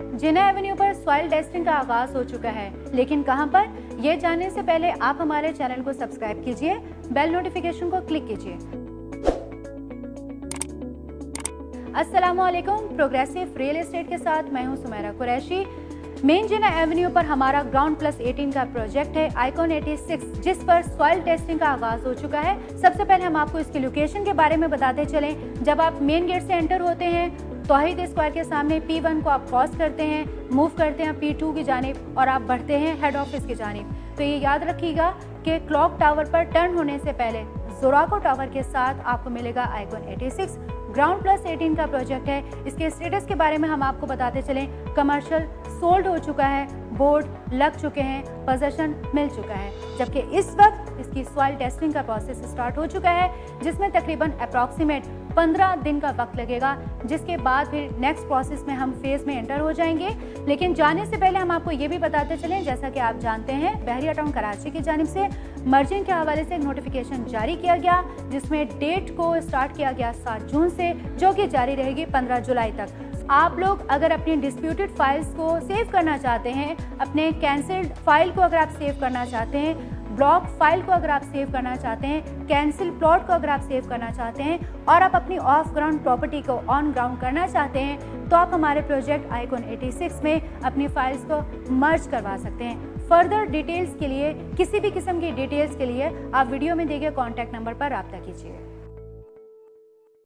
जिना Avenue पर soil testing का आगाज हो चुका है, लेकिन कहां पर, ये जानने से पहले आप हमारे चैनल को सब्सक्राइब कीजिए, बेल नोटिफिकेशन को क्लिक कीजिए। अस्सलामुअलैकुम। प्रोग्रेसिव रियल एस्टेट के साथ मैं हूं सुमेरा कुरैशी। मेन जिना एवेन्यू पर हमारा ग्राउंड प्लस 18 का प्रोजेक्ट है आइकॉन 86, जिस पर सॉइल टेस्टिंग का आगाज हो चुका है। सबसे पहले हम आपको इसकी लोकेशन के बारे में बताते चलें। जब आप मेन गेट से एंटर होते हैं, तौहीद स्क्वायर के सामने P1 को आप क्रॉस करते हैं, मूव करते हैं P2 की जानिब और आप बढ़ते हैं हेड ऑफिस की जानिब। तो ये याद रखिएगा कि क्लॉक टावर पर टर्न होने से पहले जोराको टावर के साथ आपको मिलेगा आइकॉन 86। ग्राउंड प्लस 18 का प्रोजेक्ट है। इसके स्टेटस के बारे में हम आपको बताते चलें। कमर्शियल सोल्ड हो चुका है, बोर्ड लग चुके हैं, पोजेशन मिल चुका है, जबकि इस वक्त इसकी सॉइल टेस्टिंग का प्रोसेस स्टार्ट हो चुका है, जिसमें तकरीबन अप्रॉक्सीमेट 15 दिन का वक्त लगेगा, जिसके बाद फिर नेक्स्ट प्रोसेस में हम फेज में एंटर हो जाएंगे। लेकिन जाने से पहले हम आपको ये भी बताते चलें, जैसा कि आप जानते हैं बहरिया टाउन कराची की जानिब से मर्जिंग के हवाले से नोटिफिकेशन जारी किया गया, जिसमें डेट को स्टार्ट किया गया 7 जून से, जो कि जारी रहेगी 15 जुलाई तक। आप लोग अगर अपनी डिस्प्यूटेड फाइल्स को सेव करना चाहते हैं, अपने कैंसिल्ड फाइल को अगर आप सेव करना चाहते हैं, ब्लॉक फाइल को अगर आप सेव करना चाहते हैं, कैंसिल प्लॉट को अगर आप सेव करना चाहते हैं और आप अपनी ऑफ ग्राउंड प्रॉपर्टी को ऑन ग्राउंड करना चाहते हैं, तो आप हमारे प्रोजेक्ट आइकॉन 86 में अपनी फाइल्स को मर्ज करवा सकते हैं। फर्दर डिटेल्स के लिए, किसी भी किस्म की डिटेल्स के लिए आप वीडियो में दिए गए कॉन्टैक्ट नंबर पर रब्ता कीजिए।